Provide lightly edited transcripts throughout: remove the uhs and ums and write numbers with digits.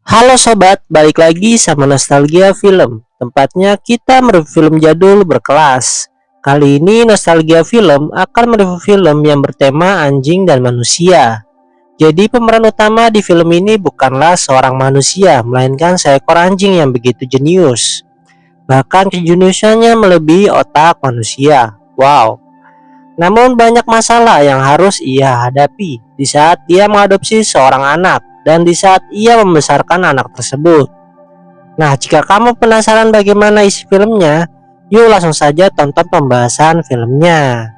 Halo sobat, balik lagi sama Nostalgia Film. Tempatnya kita mereview film jadul berkelas. Kali ini Nostalgia Film akan mereview film yang bertema anjing dan manusia. Jadi pemeran utama di film ini bukanlah seorang manusia, melainkan seekor anjing yang begitu jenius. Bahkan kejeniusannya melebihi otak manusia. Wow. Namun banyak masalah yang harus ia hadapi di saat dia mengadopsi seorang anak dan di saat ia membesarkan anak tersebut. Nah, jika kamu penasaran bagaimana isi filmnya, yuk langsung saja tonton pembahasan filmnya.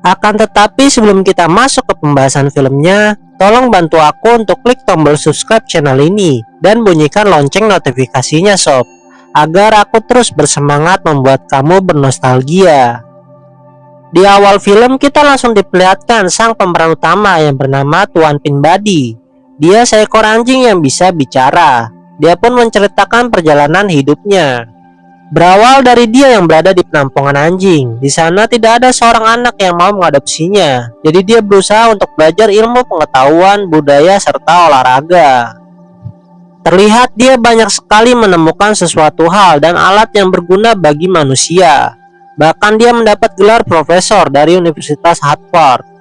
Akan tetapi sebelum kita masuk ke pembahasan filmnya, tolong bantu aku untuk klik tombol subscribe channel ini dan bunyikan lonceng notifikasinya sob, agar aku terus bersemangat membuat kamu bernostalgia. Di awal film kita langsung diperlihatkan sang pemeran utama yang bernama Tuan Pinbadi. Dia seekor anjing yang bisa bicara. Dia pun menceritakan perjalanan hidupnya. Berawal dari dia yang berada di penampungan anjing. Di sana tidak ada seorang anak yang mau mengadopsinya. Jadi dia berusaha untuk belajar ilmu pengetahuan, budaya, serta olahraga. Terlihat dia banyak sekali menemukan sesuatu hal dan alat yang berguna bagi manusia. Bahkan dia mendapat gelar profesor dari Universitas Harvard.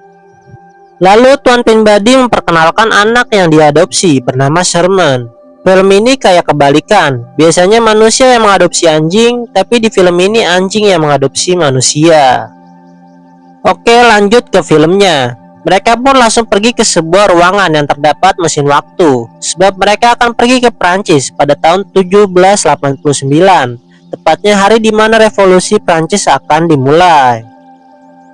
Lalu Tuan Pinbadi memperkenalkan anak yang diadopsi bernama Sherman. Film ini kayak kebalikan. Biasanya manusia yang mengadopsi anjing, tapi di film ini anjing yang mengadopsi manusia. Oke, lanjut ke filmnya. Mereka pun langsung pergi ke sebuah ruangan yang terdapat mesin waktu, sebab mereka akan pergi ke Prancis pada tahun 1789. Tepatnya hari di mana revolusi Prancis akan dimulai.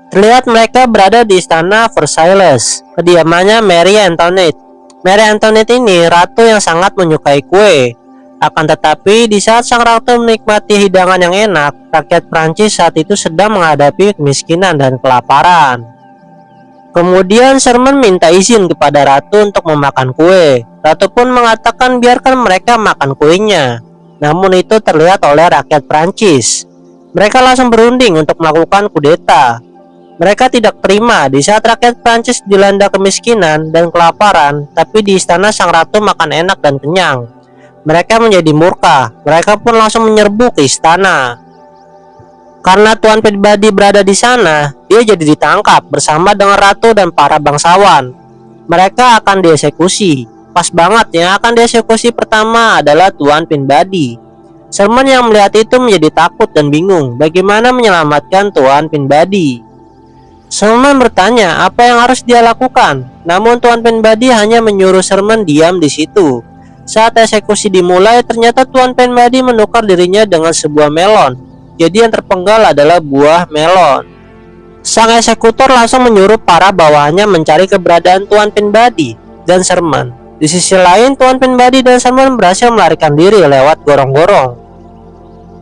Terlihat mereka berada di istana Versailles, kediamannya Marie Antoinette. Marie Antoinette ini ratu yang sangat menyukai kue. Akan tetapi di saat sang ratu menikmati hidangan yang enak, rakyat Prancis saat itu sedang menghadapi kemiskinan dan kelaparan. Kemudian Sherman minta izin kepada ratu untuk memakan kue. Ratu pun mengatakan biarkan mereka makan kuenya. Namun itu terlihat oleh rakyat Prancis. Mereka langsung berunding untuk melakukan kudeta. Mereka tidak terima di saat rakyat Prancis dilanda kemiskinan dan kelaparan, tapi di istana sang ratu makan enak dan kenyang. Mereka menjadi murka. Mereka pun langsung menyerbu ke istana. Karena Tuan Pinbadi berada di sana, dia jadi ditangkap bersama dengan ratu dan para bangsawan. Mereka akan dieksekusi. Pas banget yang akan dieksekusi pertama adalah Tuan Pinbadi. Sherman yang melihat itu menjadi takut dan bingung bagaimana menyelamatkan Tuan Pinbadi. Sherman bertanya apa yang harus dia lakukan, namun Tuan Pinbadi hanya menyuruh Sherman diam di situ. Saat eksekusi dimulai, ternyata Tuan Pinbadi menukar dirinya dengan sebuah melon. Jadi yang terpenggal adalah buah melon. Sang eksekutor langsung menyuruh para bawahannya mencari keberadaan Tuan Pinbadi dan Sherman. Di sisi lain, Tuan Pinbadi dan Sherman berhasil melarikan diri lewat gorong-gorong.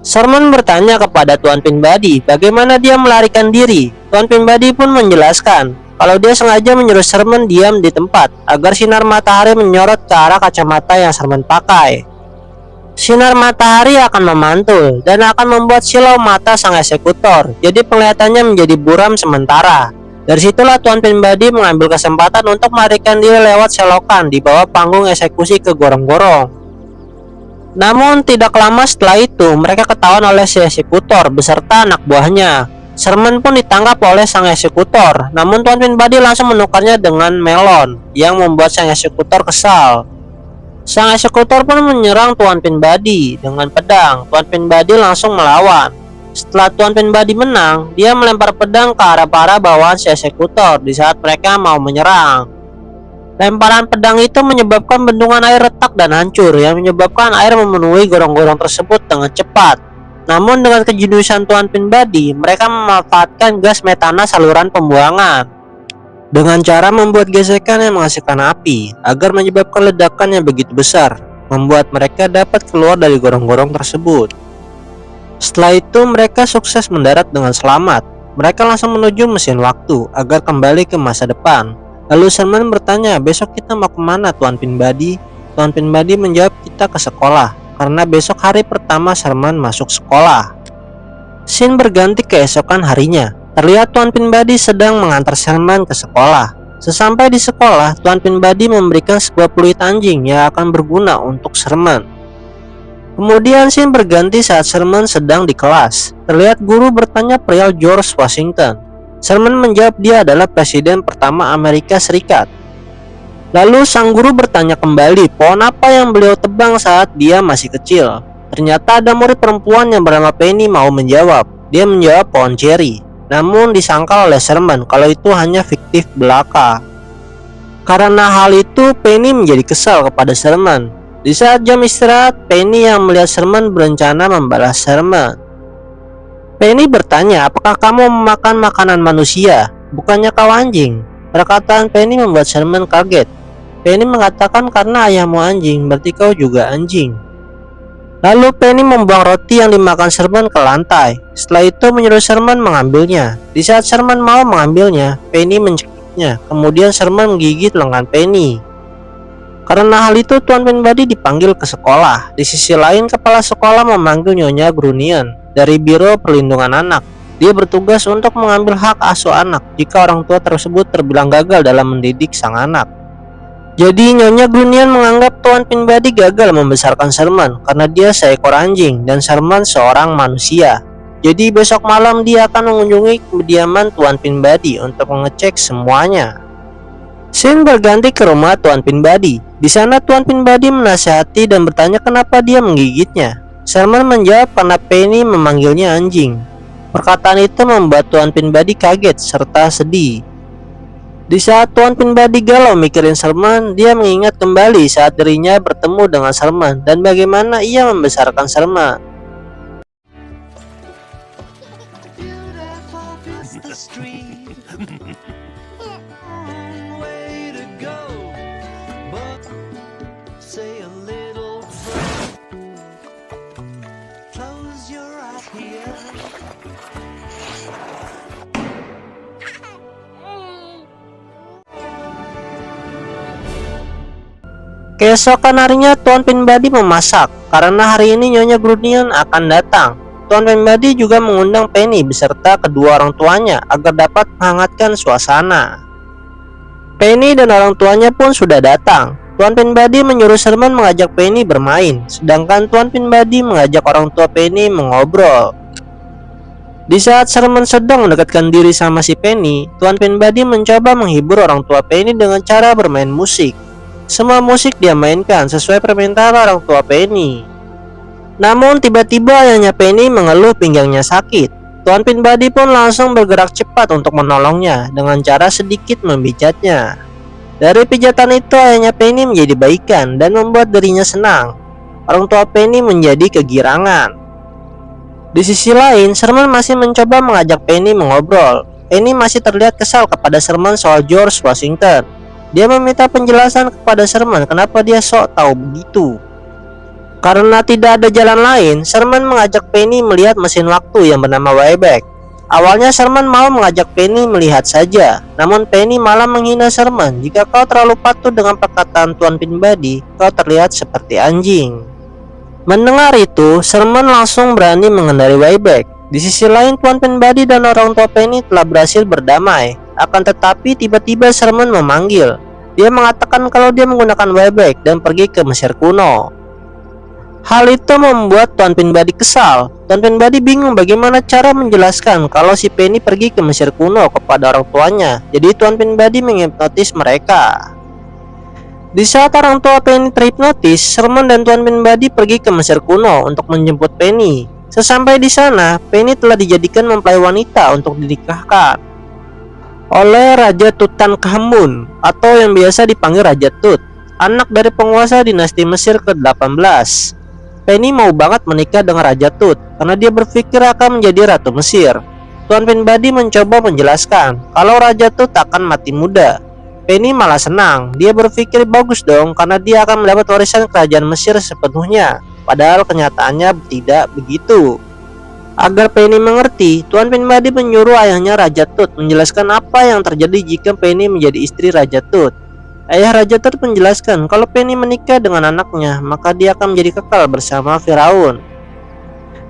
Sherman bertanya kepada Tuan Pinbadi bagaimana dia melarikan diri. Tuan Pinbadi pun menjelaskan kalau dia sengaja menyuruh Sherman diam di tempat agar sinar matahari menyorot ke arah kacamata yang Sherman pakai. Sinar matahari akan memantul dan akan membuat silau mata sang eksekutor, jadi penglihatannya menjadi buram sementara. Dari situlah Tuan Pinbadi mengambil kesempatan untuk melarikan diri lewat selokan di bawah panggung eksekusi ke gorong-gorong. Namun tidak lama setelah itu mereka ketahuan oleh si eksekutor beserta anak buahnya. Sherman pun ditangkap oleh sang eksekutor, namun Tuan Pinbadi langsung menukarnya dengan melon yang membuat sang eksekutor kesal. Sang eksekutor pun menyerang Tuan Pinbadi dengan pedang. Tuan Pinbadi langsung melawan. Setelah Tuan Pinbadi menang, dia melempar pedang ke arah para bawahan si eksekutor di saat mereka mau menyerang. Lemparan pedang itu menyebabkan bendungan air retak dan hancur yang menyebabkan air memenuhi gorong-gorong tersebut dengan cepat. Namun dengan kejeniusan Tuan Pinbadi, mereka memanfaatkan gas metana saluran pembuangan dengan cara membuat gesekan yang menghasilkan api agar menyebabkan ledakan yang begitu besar, membuat mereka dapat keluar dari gorong-gorong tersebut. Setelah itu mereka sukses mendarat dengan selamat. Mereka langsung menuju mesin waktu agar kembali ke masa depan. Lalu Sherman bertanya, besok kita mau kemana Tuan Pinbadi? Tuan Pinbadi menjawab, kita ke sekolah, karena besok hari pertama Sherman masuk sekolah. Scene berganti keesokan harinya. Terlihat Tuan Pinbadi sedang mengantar Sherman ke sekolah. Sesampai di sekolah, Tuan Pinbadi memberikan sebuah peluit anjing yang akan berguna untuk Sherman. Kemudian scene berganti saat Sherman sedang di kelas. Terlihat guru bertanya perihal George Washington. Sherman menjawab dia adalah presiden pertama Amerika Serikat. Lalu sang guru bertanya kembali pohon apa yang beliau tebang saat dia masih kecil. Ternyata ada murid perempuan yang bernama Penny mau menjawab. Dia menjawab pohon cherry. Namun disangkal oleh Sherman kalau itu hanya fiktif belaka. Karena hal itu, Penny menjadi kesal kepada Sherman. Di saat jam istirahat, Penny yang melihat Sherman berencana membalas Sherman. Penny bertanya, apakah kamu memakan makanan manusia? Bukannya kau anjing? Perkataan Penny membuat Sherman kaget. Penny mengatakan karena ayahmu anjing, berarti kau juga anjing. Lalu Penny membuang roti yang dimakan Sherman ke lantai. Setelah itu menyuruh Sherman mengambilnya. Di saat Sherman mau mengambilnya, Penny mencekiknya. Kemudian Sherman menggigit lengan Penny. Karena hal itu, Tuan Pinbadi dipanggil ke sekolah. Di sisi lain, kepala sekolah memanggil Nyonya Grunion dari Biro Perlindungan Anak. Dia bertugas untuk mengambil hak asuh anak jika orang tua tersebut terbilang gagal dalam mendidik sang anak. Jadi Nyonya Grunion menganggap Tuan Pinbadi gagal membesarkan Sherman karena dia seekor anjing dan Sherman seorang manusia. Jadi besok malam dia akan mengunjungi kediaman Tuan Pinbadi untuk mengecek semuanya. Scene berganti ke rumah Tuan Pinbadi. Di sana Tuan Pinbadi menasihati dan bertanya kenapa dia menggigitnya. Sherman menjawab karena Penny memanggilnya anjing. Perkataan itu membuat Tuan Pinbadi kaget serta sedih. Di saat Tuan Pinbadi galau mikirin Sherman, dia mengingat kembali saat dirinya bertemu dengan Sherman dan bagaimana ia membesarkan Sherman. Keesokan harinya Tuan Pinbadi memasak karena hari ini Nyonya Grunion akan datang. Tuan Pinbadi juga mengundang Penny beserta kedua orang tuanya agar dapat menghangatkan suasana. Penny dan orang tuanya pun sudah datang. Tuan Pinbadi menyuruh Sherman mengajak Penny bermain, sedangkan Tuan Pinbadi mengajak orang tua Penny mengobrol. Di saat Sherman sedang mendekatkan diri sama si Penny, Tuan Pinbadi mencoba menghibur orang tua Penny dengan cara bermain musik. Semua musik dia mainkan sesuai permintaan orang tua Penny. Namun tiba-tiba ayahnya Penny mengeluh pinggangnya sakit. Tuan Pinbadi pun langsung bergerak cepat untuk menolongnya dengan cara sedikit memijatnya. Dari pijatan itu ayahnya Penny menjadi baikan dan membuat dirinya senang. Orang tua Penny menjadi kegirangan. Di sisi lain, Sherman masih mencoba mengajak Penny mengobrol. Penny masih terlihat kesal kepada Sherman soal George Washington. Dia meminta penjelasan kepada Sherman kenapa dia sok tahu begitu. Karena tidak ada jalan lain, Sherman mengajak Penny melihat mesin waktu yang bernama Wayback. Awalnya Sherman mau mengajak Penny melihat saja, namun Penny malah menghina Sherman. Jika kau terlalu patuh dengan perkataan Tuan Pinbadi, kau terlihat seperti anjing. Mendengar itu, Sherman langsung berani mengendari Wayback. Di sisi lain, Tuan Pinbadi dan orang tua Penny telah berhasil berdamai. Akan tetapi tiba-tiba Sherman memanggil. Dia mengatakan kalau dia menggunakan Wayback dan pergi ke Mesir kuno. Hal itu membuat Tuan Pinbadi kesal. Tuan Pinbadi bingung bagaimana cara menjelaskan kalau si Penny pergi ke Mesir kuno kepada orang tuanya. Jadi Tuan Pinbadi menghipnotis mereka. Di saat orang tua Penny terhipnotis, Sherman dan Tuan Pinbadi pergi ke Mesir kuno untuk menjemput Penny. Sesampai di sana, Penny telah dijadikan mempelai wanita untuk dinikahkan oleh Raja Tutankhamun atau yang biasa dipanggil Raja Tut, anak dari penguasa dinasti Mesir ke-18. Penny mau banget menikah dengan Raja Tut karena dia berpikir akan menjadi Ratu Mesir. Tuan Pinbadi mencoba menjelaskan kalau Raja Tut akan mati muda. Penny malah senang, dia berpikir bagus dong karena dia akan mendapat warisan kerajaan Mesir sepenuhnya. Padahal kenyataannya tidak begitu. Agar Penny mengerti, Tuan Pinbadi menyuruh ayahnya Raja Tut menjelaskan apa yang terjadi jika Penny menjadi istri Raja Tut. Ayah Raja Tut menjelaskan kalau Penny menikah dengan anaknya, maka dia akan menjadi kekal bersama Firaun.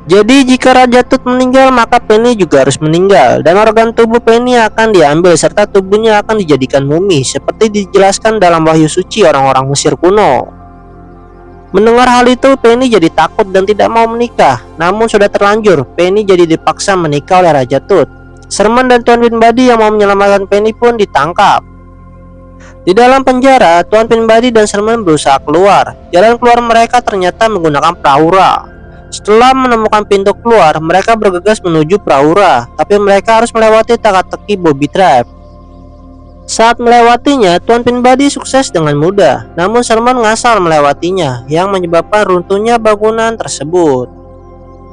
Jadi jika Raja Tut meninggal, maka Penny juga harus meninggal, dan organ tubuh Penny akan diambil serta tubuhnya akan dijadikan mumi seperti dijelaskan dalam Wahyu Suci orang-orang Mesir kuno. Mendengar hal itu, Penny jadi takut dan tidak mau menikah. Namun sudah terlanjur, Penny jadi dipaksa menikah oleh Raja Tut. Sherman dan Tuan Pinbody yang mau menyelamatkan Penny pun ditangkap. Di dalam penjara, Tuan Pinbody dan Sherman berusaha keluar. Jalan keluar mereka ternyata menggunakan Praura. Setelah menemukan pintu keluar, mereka bergegas menuju Praura, tapi mereka harus melewati teka-teki Booby Trap. Saat melewatinya, Tuan Pinbody sukses dengan mudah, namun Sherman ngasal melewatinya, yang menyebabkan runtuhnya bangunan tersebut.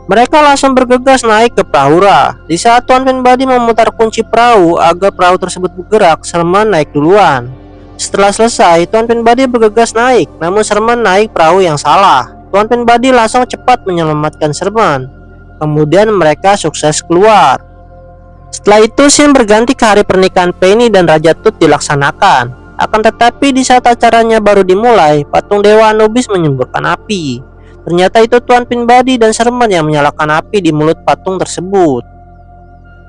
Mereka langsung bergegas naik ke Praura. Di saat Tuan Pinbody memutar kunci perahu agar perahu tersebut bergerak, Sherman naik duluan. Setelah selesai, Tuan Pinbody bergegas naik, namun Sherman naik perahu yang salah. Tuan Pinbody langsung cepat menyelamatkan Sherman. Kemudian mereka sukses keluar. Setelah itu, scene berganti ke hari pernikahan Penny dan Raja Tut dilaksanakan. Akan tetapi di saat acaranya baru dimulai, patung Dewa Anubis menyemburkan api. Ternyata itu Tuan Pinbody dan Sherman yang menyalakan api di mulut patung tersebut.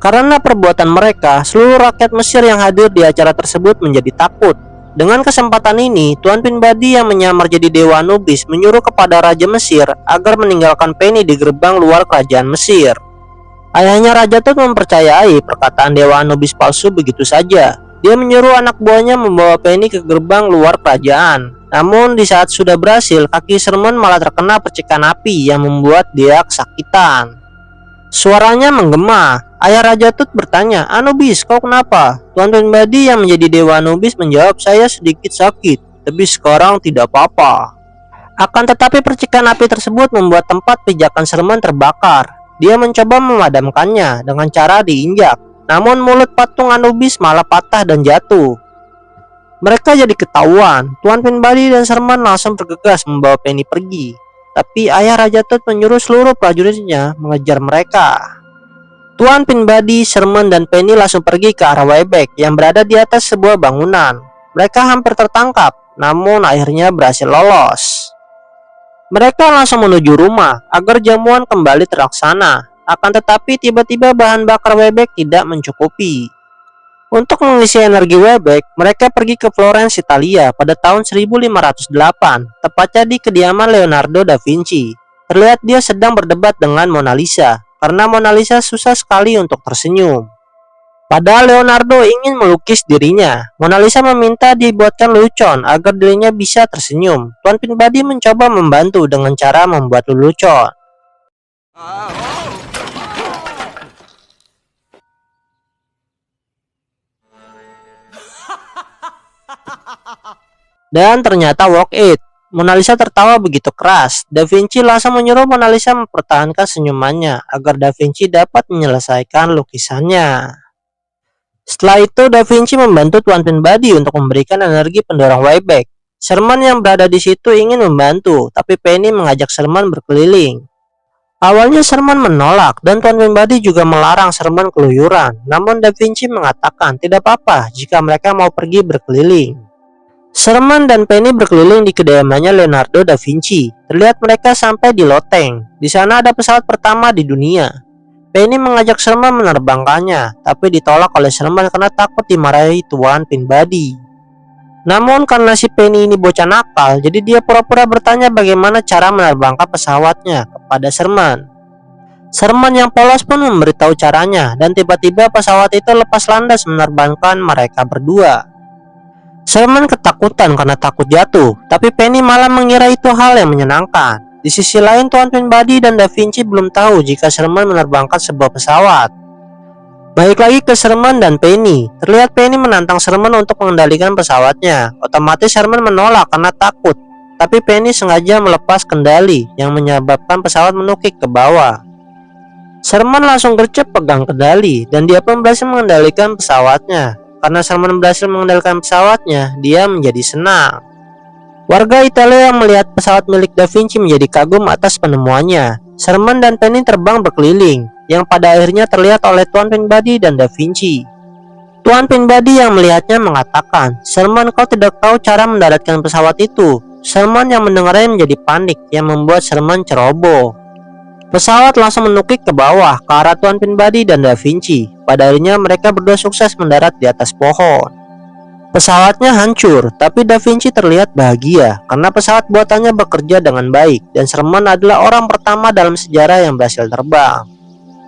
Karena perbuatan mereka, seluruh rakyat Mesir yang hadir di acara tersebut menjadi takut. Dengan kesempatan ini, Tuan Pinbody yang menyamar jadi Dewa Anubis menyuruh kepada Raja Mesir agar meninggalkan Penny di gerbang luar kerajaan Mesir. Ayahnya Raja Tut mempercayai perkataan Dewa Anubis palsu begitu saja. Dia menyuruh anak buahnya membawa Penny ke gerbang luar kerajaan. Namun di saat sudah berhasil, kaki Sherman malah terkena percikan api yang membuat dia kesakitan. Suaranya menggema. Ayah Raja Tut bertanya, "Anubis, kau kenapa?" Tuan Pinbody yang menjadi Dewa Anubis menjawab, "Saya sedikit sakit, tapi sekarang tidak apa-apa." Akan tetapi percikan api tersebut membuat tempat pijakan Sherman terbakar. Dia mencoba memadamkannya dengan cara diinjak. Namun mulut patung Anubis malah patah dan jatuh. Mereka jadi ketahuan. Tuan Pinbody dan Sherman langsung bergegas membawa Penny pergi. Tapi ayah Raja Tut menyuruh seluruh prajuritnya mengejar mereka. Tuan Pinbody, Sherman, dan Penny langsung pergi ke arah Wayback yang berada di atas sebuah bangunan. Mereka hampir tertangkap, namun akhirnya berhasil lolos. Mereka langsung menuju rumah agar jamuan kembali terlaksana. Akan tetapi tiba-tiba bahan bakar Wayback tidak mencukupi. Untuk mengisi energi Wayback, mereka pergi ke Florence, Italia pada tahun 1508, tepatnya di kediaman Leonardo da Vinci. Terlihat dia sedang berdebat dengan Mona Lisa, karena Mona Lisa susah sekali untuk tersenyum. Padahal Leonardo ingin melukis dirinya. Mona Lisa meminta dibuatkan lelucon agar dirinya bisa tersenyum. Tuan Pinbody mencoba membantu dengan cara membuat lelucon. Dan ternyata work it. Mona Lisa tertawa begitu keras. Da Vinci langsung menyuruh Mona Lisa mempertahankan senyumannya agar Da Vinci dapat menyelesaikan lukisannya. Setelah itu, Da Vinci membantu Tuan Pinbody untuk memberikan energi pendorong Wayback. Sherman yang berada di situ ingin membantu, tapi Penny mengajak Sherman berkeliling. Awalnya Sherman menolak dan Tuan Pinbody juga melarang Sherman keluyuran. Namun Da Vinci mengatakan tidak apa-apa jika mereka mau pergi berkeliling. Sherman dan Penny berkeliling di kediamannya Leonardo da Vinci. Terlihat mereka sampai di loteng. Di sana ada pesawat pertama di dunia. Penny mengajak Sherman menerbangkannya, tapi ditolak oleh Sherman karena takut dimarahi Tuan Pinbody. Namun karena si Penny ini bocah nakal, jadi dia pura-pura bertanya bagaimana cara menerbangkan pesawatnya kepada Sherman. Sherman yang polos pun memberitahu caranya, dan tiba-tiba pesawat itu lepas landas menerbangkan mereka berdua. Sherman ketakutan karena takut jatuh, tapi Penny malah mengira itu hal yang menyenangkan. Di sisi lain, Tuan Pinbody dan Da Vinci belum tahu jika Sherman menerbangkan sebuah pesawat. Balik lagi ke Sherman dan Penny. Terlihat Penny menantang Sherman untuk mengendalikan pesawatnya. Otomatis Sherman menolak karena takut, tapi Penny sengaja melepas kendali yang menyebabkan pesawat menukik ke bawah. Sherman langsung gercep pegang kendali dan dia pun berhasil mengendalikan pesawatnya. Karena Sherman berhasil mengendalikan pesawatnya, dia menjadi senang. Warga Italia yang melihat pesawat milik Da Vinci menjadi kagum atas penemuannya. Sherman dan Penny terbang berkeliling, yang pada akhirnya terlihat oleh Tuan Pinbody dan Da Vinci. Tuan Pinbody yang melihatnya mengatakan, "Sherman, kau tidak tahu cara mendaratkan pesawat itu." Sherman yang mendengarnya menjadi panik, yang membuat Sherman ceroboh. Pesawat langsung menukik ke bawah ke arah Tuan Pinbody dan Da Vinci. Pada akhirnya mereka berdua sukses mendarat di atas pohon. Pesawatnya hancur, tapi Da Vinci terlihat bahagia karena pesawat buatannya bekerja dengan baik dan Sherman adalah orang pertama dalam sejarah yang berhasil terbang.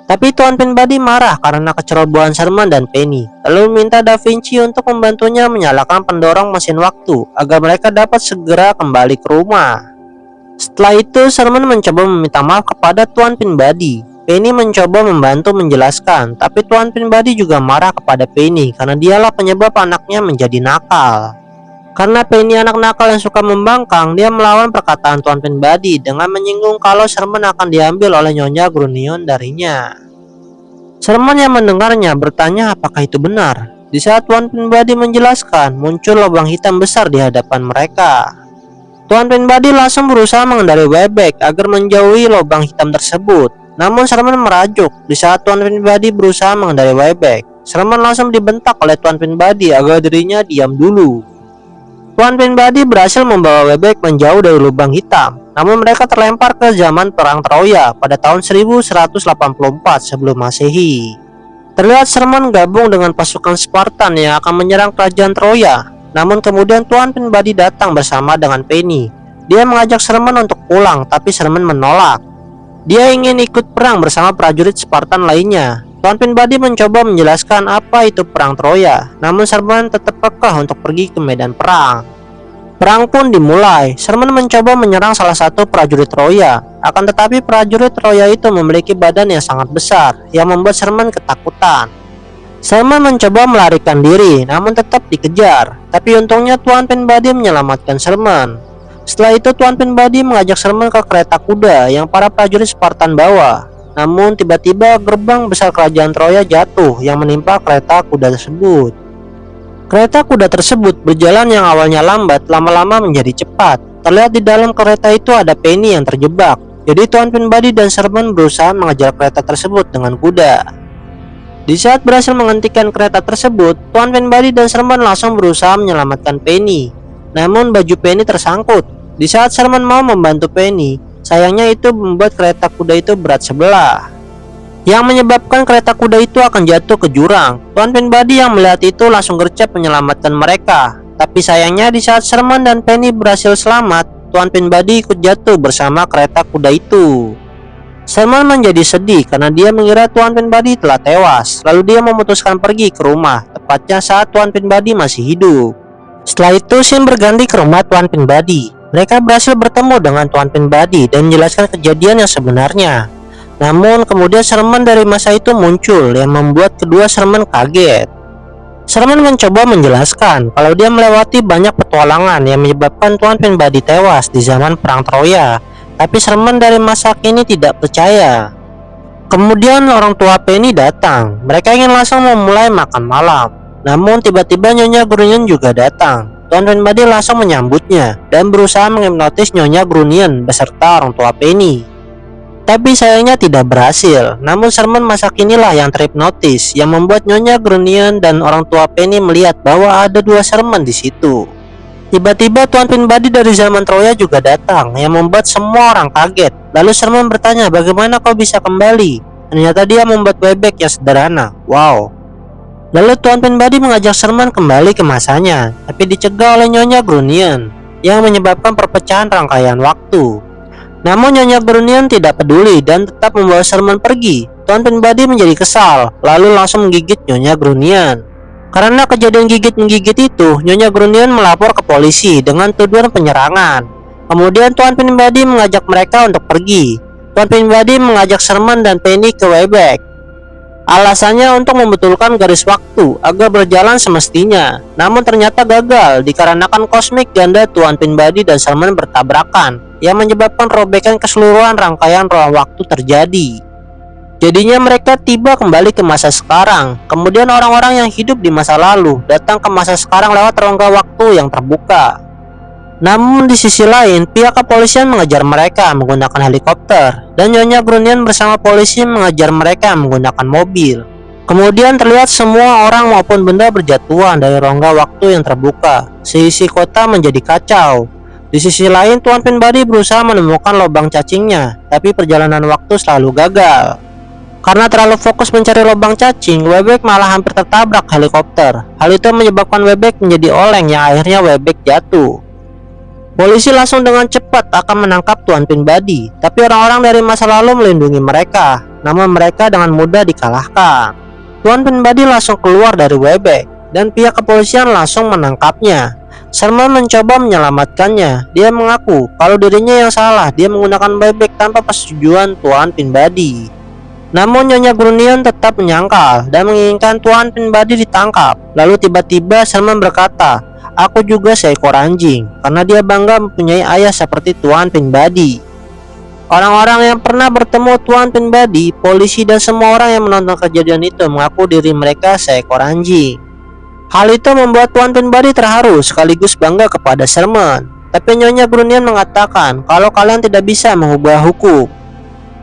Tapi Tuan Pinbody marah karena kecerobohan Sherman dan Penny, lalu meminta Da Vinci untuk membantunya menyalakan pendorong mesin waktu agar mereka dapat segera kembali ke rumah. Setelah itu, Sherman mencoba meminta maaf kepada Tuan Pinbody. Penny mencoba membantu menjelaskan, tapi Tuan Pinbody juga marah kepada Penny karena dialah penyebab anaknya menjadi nakal. Karena Penny anak nakal yang suka membangkang, dia melawan perkataan Tuan Pinbody dengan menyinggung kalau Sherman akan diambil oleh Nyonya Grunion darinya. Sherman yang mendengarnya bertanya apakah itu benar. Di saat Tuan Pinbody menjelaskan, muncul lubang hitam besar di hadapan mereka. Tuan Pinbody langsung berusaha mengendarai Wayback agar menjauhi lubang hitam tersebut. Namun Sherman merajuk. Di saat Tuan Pinbody berusaha mengendarai Wayback, Sherman langsung dibentak oleh Tuan Pinbody agar dirinya diam dulu. Tuan Pinbody berhasil membawa Wayback menjauh dari lubang hitam. Namun mereka terlempar ke zaman Perang Troya pada tahun 1184 sebelum Masehi. Terlihat Sherman gabung dengan pasukan Spartan yang akan menyerang kerajaan Troya. Namun kemudian Tuan Pinbody datang bersama dengan Penny. Dia mengajak Sherman untuk pulang, tapi Sherman menolak. Dia ingin ikut perang bersama prajurit Spartan lainnya. Tuan Pinbody mencoba menjelaskan apa itu perang Troya, namun Sherman tetap kekeh untuk pergi ke medan perang. Perang pun dimulai. Sherman mencoba menyerang salah satu prajurit Troya. Akan tetapi prajurit Troya itu memiliki badan yang sangat besar, yang membuat Sherman ketakutan. Sherman mencoba melarikan diri, namun tetap dikejar. Tapi untungnya Tuan Pinbody menyelamatkan Sherman. Setelah itu Tuan Pinbody mengajak Sherman ke kereta kuda yang para prajurit Spartan bawa. Namun tiba-tiba gerbang besar kerajaan Troya jatuh yang menimpa kereta kuda tersebut. Kereta kuda tersebut berjalan yang awalnya lambat lama-lama menjadi cepat. Terlihat di dalam kereta itu ada Penny yang terjebak. Jadi Tuan Pinbody dan Sherman berusaha mengejar kereta tersebut dengan kuda. Di saat berhasil menghentikan kereta tersebut, Tuan Pinbody dan Sherman langsung berusaha menyelamatkan Penny. Namun baju Penny tersangkut. Di saat Sherman mau membantu Penny, sayangnya itu membuat kereta kuda itu berat sebelah, yang menyebabkan kereta kuda itu akan jatuh ke jurang. Tuan Pinbody yang melihat itu langsung gercep menyelamatkan mereka. Tapi sayangnya di saat Sherman dan Penny berhasil selamat, Tuan Pinbody ikut jatuh bersama kereta kuda itu. Sherman menjadi sedih karena dia mengira Tuan Pinbody telah tewas. Lalu dia memutuskan pergi ke rumah, tepatnya saat Tuan Pinbody masih hidup. Setelah itu scene berganti ke rumah Tuan Pinbody. Mereka berhasil bertemu dengan Tuan Pinbody dan menjelaskan kejadian yang sebenarnya. Namun kemudian Sherman dari masa itu muncul yang membuat kedua Sherman kaget. Sherman mencoba menjelaskan kalau dia melewati banyak petualangan yang menyebabkan Tuan Pinbody tewas di zaman Perang Troya. Tapi Sherman dari masa kini tidak percaya. Kemudian orang tua Penny datang. Mereka ingin langsung memulai makan malam. Namun tiba-tiba Nyonya Grunion juga datang. Tuan Pinbody langsung menyambutnya dan berusaha menghipnotis Nyonya Grunion beserta orang tua Penny. Tapi sayangnya tidak berhasil. Namun Sherman masa kinilah yang terhipnotis, yang membuat Nyonya Grunion dan orang tua Penny melihat bahwa ada dua Sherman di situ. Tiba-tiba Tuan Pinbody dari zaman Troya juga datang yang membuat semua orang kaget. Lalu Sherman bertanya, bagaimana kau bisa kembali? Ternyata dia membuat Wayback yang sederhana. Wow. Lalu Tuan Pinbody mengajak Sherman kembali ke masanya, tapi dicegah oleh Nyonya Grunion yang menyebabkan perpecahan rangkaian waktu. Namun Nyonya Grunion tidak peduli dan tetap membawa Sherman pergi. Tuan Pinbody menjadi kesal, lalu langsung menggigit Nyonya Grunion. Karena kejadian gigit-menggigit itu, Nyonya Grunion melapor ke polisi dengan tuduhan penyerangan. Kemudian Tuan Pinbody mengajak mereka untuk pergi. Tuan Pinbody mengajak Sherman dan Penny ke Wayback. Alasannya untuk membetulkan garis waktu agar berjalan semestinya. Namun ternyata gagal dikarenakan kosmik ganda Tuan Pinbody dan Sherman bertabrakan, yang menyebabkan robekan keseluruhan rangkaian ruang waktu terjadi. Jadinya mereka tiba kembali ke masa sekarang. Kemudian orang-orang yang hidup di masa lalu datang ke masa sekarang lewat rongga waktu yang terbuka. Namun di sisi lain, pihak kepolisian mengejar mereka menggunakan helikopter, dan Nyonya Grunion bersama polisi mengejar mereka menggunakan mobil. Kemudian terlihat semua orang maupun benda berjatuhan dari rongga waktu yang terbuka. Seisi kota menjadi kacau. Di sisi lain, Tuan Penbody berusaha menemukan lubang cacingnya, tapi perjalanan waktu selalu gagal. Karena terlalu fokus mencari lubang cacing, Webek malah hampir tertabrak helikopter. Hal itu menyebabkan Webek menjadi oleng yang akhirnya Webek jatuh. Polisi langsung dengan cepat akan menangkap Tuan Penbody, tapi orang-orang dari masa lalu melindungi mereka. Namun mereka dengan mudah dikalahkan. Tuan Penbody langsung keluar dari Webek, dan pihak kepolisian langsung menangkapnya. Sherman mencoba menyelamatkannya. Dia mengaku kalau dirinya yang salah, dia menggunakan Webek tanpa persetujuan Tuan Penbody. Namun Nyonya Grunion tetap menyangkal dan menginginkan Tuan Penbody ditangkap. Lalu tiba-tiba Sherman berkata, "Aku juga seekor anjing," karena dia bangga mempunyai ayah seperti Tuan Penbody. Orang-orang yang pernah bertemu Tuan Penbody, polisi dan semua orang yang menonton kejadian itu mengaku diri mereka seekor anjing. Hal itu membuat Tuan Penbody terharu sekaligus bangga kepada Sherman. Tapi Nyonya Grunion mengatakan kalau kalian tidak bisa mengubah hukum.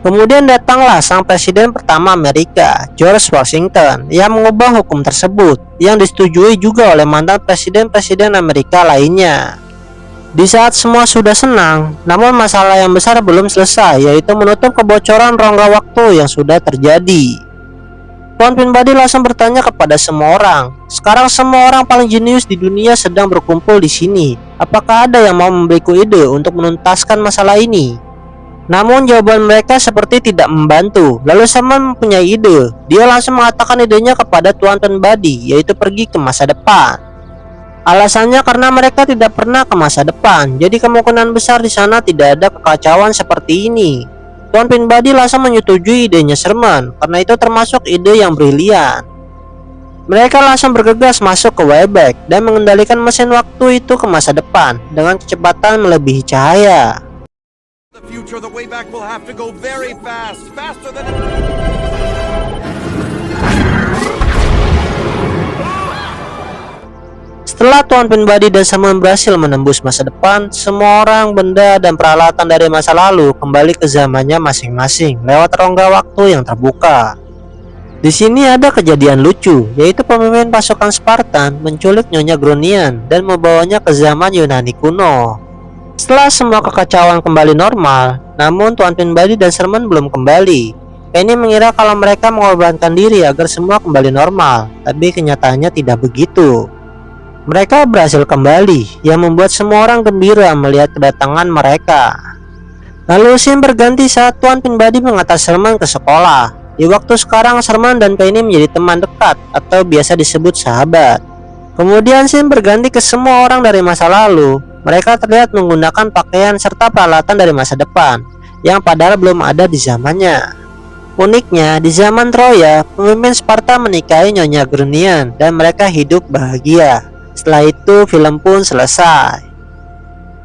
Kemudian datanglah sang presiden pertama Amerika, George Washington, yang mengubah hukum tersebut, yang disetujui juga oleh mantan presiden-presiden Amerika lainnya. Di saat semua sudah senang, namun masalah yang besar belum selesai, yaitu menutup kebocoran rongga waktu yang sudah terjadi. Tuan Penbody langsung bertanya kepada semua orang, "Sekarang semua orang paling jenius di dunia sedang berkumpul di sini. Apakah ada yang mau memberiku ide untuk menuntaskan masalah ini?" Namun jawaban mereka seperti tidak membantu. Lalu Sherman mempunyai ide. Dia langsung mengatakan idenya kepada Tuan Penbody, yaitu pergi ke masa depan. Alasannya karena mereka tidak pernah ke masa depan, jadi kemungkinan besar di sana tidak ada kekacauan seperti ini. Tuan Penbody langsung menyetujui idenya Sherman, karena itu termasuk ide yang brilian. Mereka langsung bergegas masuk ke Webek dan mengendalikan mesin waktu itu ke masa depan dengan kecepatan melebihi cahaya. Setelah Tuan Penbody dan Sherman berhasil menembus masa depan, semua orang, benda, dan peralatan dari masa lalu kembali ke zamannya masing-masing lewat rongga waktu yang terbuka. Di sini ada kejadian lucu, yaitu pemimpin pasukan Spartan menculik Nyonya Grunion dan membawanya ke zaman Yunani kuno. Setelah semua kekacauan kembali normal, namun Tuan Penbody dan Sherman belum kembali. Penny mengira kalau mereka mengorbankan diri agar semua kembali normal, tapi kenyataannya tidak begitu. Mereka berhasil kembali, yang membuat semua orang gembira melihat kedatangan mereka. Lalu scene berganti saat Tuan Penbody mengantar Sherman ke sekolah. Di waktu sekarang, Sherman dan Penny menjadi teman dekat atau biasa disebut sahabat. Kemudian scene berganti ke semua orang dari masa lalu. Mereka terlihat menggunakan pakaian serta peralatan dari masa depan, yang padahal belum ada di zamannya. Uniknya, di zaman Troya, pemimpin Sparta menikahi Nyonya Grunion dan mereka hidup bahagia. Setelah itu, film pun selesai.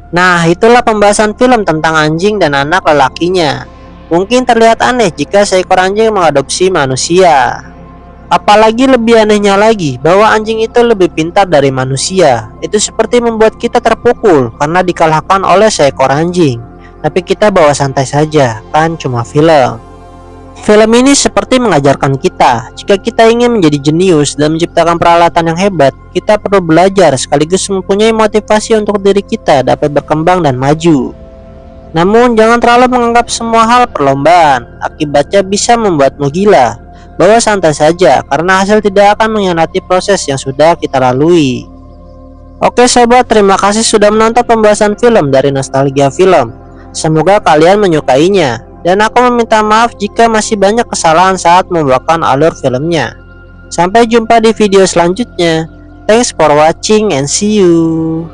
Nah, itulah pembahasan film tentang anjing dan anak lelakinya. Mungkin terlihat aneh jika seekor anjing mengadopsi manusia. Apalagi lebih anehnya lagi bahwa anjing itu lebih pintar dari manusia. Itu seperti membuat kita terpukul karena dikalahkan oleh seekor anjing. Tapi kita bawa santai saja, kan cuma film. Film ini seperti mengajarkan kita, jika kita ingin menjadi jenius dan menciptakan peralatan yang hebat, kita perlu belajar sekaligus mempunyai motivasi untuk diri kita dapat berkembang dan maju. Namun jangan terlalu menganggap semua hal perlombaan, akibatnya bisa membuatmu gila. Bawa santai saja, karena hasil tidak akan mengkhianati proses yang sudah kita lalui. Oke sobat, terima kasih sudah menonton pembahasan film dari Nostalgia Film. Semoga kalian menyukainya. Dan aku meminta maaf jika masih banyak kesalahan saat membawakan alur filmnya. Sampai jumpa di video selanjutnya. Thanks for watching and see you.